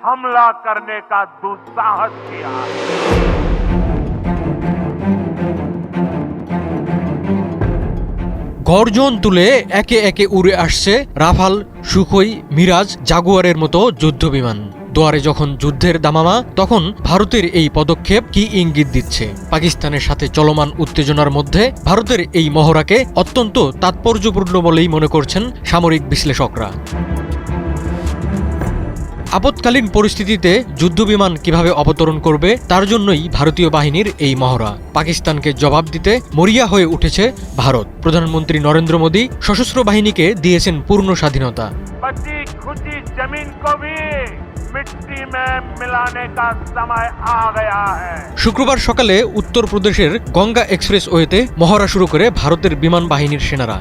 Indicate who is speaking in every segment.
Speaker 1: हमला करने का दुस्साहस किया।
Speaker 2: গর্জন তুলে একে একে উড়ে আসছে রাফাল, সুখোই, মিরাজ, জাগুয়ারের মতো যুদ্ধবিমান। দুয়ারে যখন যুদ্ধের দামামা, তখন ভারতের এই পদক্ষেপ কি ইঙ্গিত দিচ্ছে? পাকিস্তানের সাথে চলমান উত্তেজনার মধ্যে ভারতের এই মহড়াকে অত্যন্ত তাৎপর্যপূর্ণ বলেই মনে করছেন সামরিক বিশ্লেষকরা। আপৎকালীন পরিস্থিতিতে যুদ্ধবিমান কিভাবে অবতরণ করবে তার জন্যই ভারতীয় বাহিনীর এই মহড়া। পাকিস্তানকে জবাব দিতে মরিয়া হয়ে উঠেছে ভারত। প্রধানমন্ত্রী নরেন্দ্র মোদী সশস্ত্র বাহিনীকে দিয়েছেন পূর্ণ স্বাধীনতা।
Speaker 1: बची खुची जमीन को भी मिट्टी में मिलाने का समय आ गया है।
Speaker 2: শুক্রবার সকালে উত্তরপ্রদেশের গঙ্গা এক্সপ্রেসওয়েতে মহড়া শুরু করে ভারতের বিমান বাহিনীর সেনারা।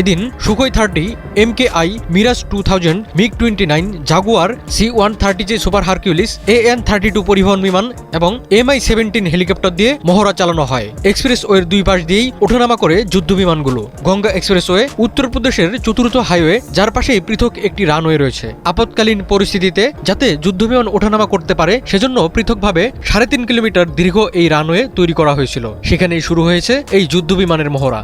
Speaker 2: এদিন Sukhoi 30, MKI, Mirage 2000, MiG-29, Jaguar, C-130J super Hercules, AN-32 পরিবহন বিমান এবং MI-17 হেলিকপ্টার দিয়ে মহড়া চালানো হয়। এক্সপ্রেসওয়ের দুই পাশ দিয়েই ওঠানামা করে যুদ্ধবিমানগুলো। গঙ্গা এক্সপ্রেসওয়ে উত্তরপ্রদেশের চতুর্থ হাইওয়ে, যার পাশেই পৃথক একটি রানওয়ে রয়েছে। আপৎকালীন পরিস্থিতিতে যাতে যুদ্ধবিমান ওঠানামা করতে পারে সেজন্য পৃথকভাবে 3.5 কিলোমিটার দীর্ঘ এই রানওয়ে তৈরি করা হয়েছিল। সেখানেই শুরু হয়েছে এই যুদ্ধবিমানের মহড়া।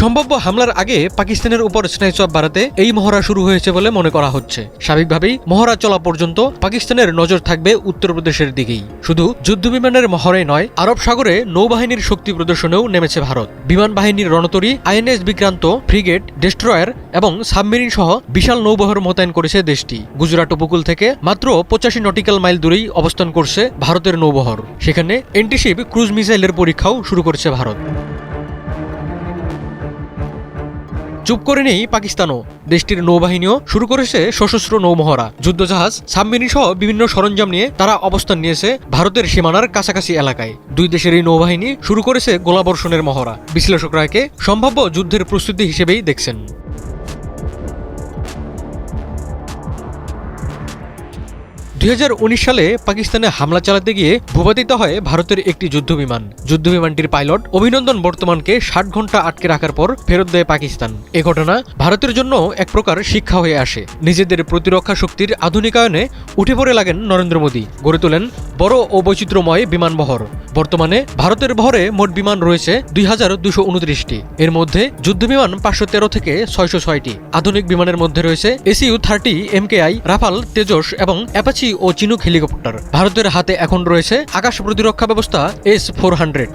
Speaker 2: সম্ভাব্য হামলার আগে পাকিস্তানের উপর স্নাইচাপ বাড়াতে এই মহড়া শুরু হয়েছে বলে মনে করা হচ্ছে। স্বাভাবিকভাবেই মহড়া চলা পর্যন্ত পাকিস্তানের নজর থাকবে উত্তরপ্রদেশের দিকেই। শুধু যুদ্ধবিমানের মহড়াই নয়, আরব সাগরে নৌবাহিনীর শক্তি প্রদর্শনেও নেমেছে ভারত। বিমান বাহিনীর রণতরী, INS বিক্রান্ত, ফ্রিগেট, ডেস্ট্রয়ার এবং সাবমেরিন সহ বিশাল নৌবহর মোতায়েন করেছে দেশটি। গুজরাট উপকূল থেকে মাত্র 85 নটিক্যাল মাইল দূরেই অবস্থান করছে ভারতের নৌবহর। সেখানে এন্টিশিপ ক্রুজ মিসাইলের পরীক্ষাও শুরু করেছে ভারত। চুপ করে নেই পাকিস্তানও। দেশটির নৌবাহিনীও শুরু করেছে সশস্ত্র নৌমহড়া। যুদ্ধজাহাজ, সাবমেরিন সহ বিভিন্ন সরঞ্জাম নিয়ে তারা অবস্থান নিয়েছে ভারতের সীমানার কাছাকাছি এলাকায়। দুই দেশের এই নৌবাহিনী শুরু করেছে গোলাবর্ষণের মহড়া। বিশ্লেষকরা একে সম্ভাব্য যুদ্ধের প্রস্তুতি হিসেবেই দেখছেন। 2019 সালে পাকিস্তানে হামলা চালাতে গিয়ে ভূপাতিত হয় ভারতের একটি যুদ্ধবিমান। যুদ্ধবিমানটির পাইলট অভিনন্দন বর্তমানকে 60 ঘন্টা আটকে রাখার পর ফেরত দেয় পাকিস্তান। এ ঘটনা ভারতের জন্য এক প্রকার শিক্ষা হয়ে আসে। নিজেদের প্রতিরক্ষা শক্তির আধুনিকায়নে উঠে পড়ে লাগেন নরেন্দ্র মোদী। গড়ে তোলেন বড় ও বৈচিত্র্যময় বিমান বহর। বর্তমানে ভারতের বহরে মোট বিমান রয়েছে 2229টি। এর মধ্যে যুদ্ধবিমান 513 থেকে 606টি। আধুনিক বিমানের মধ্যে রয়েছে SU-30, MKI, রাফাল, তেজস এবং অ্যাপাচি ও চিনুক হেলিকপ্টার। ভারতের হাতে এখন রয়েছে আকাশ প্রতিরক্ষা ব্যবস্থা S-400।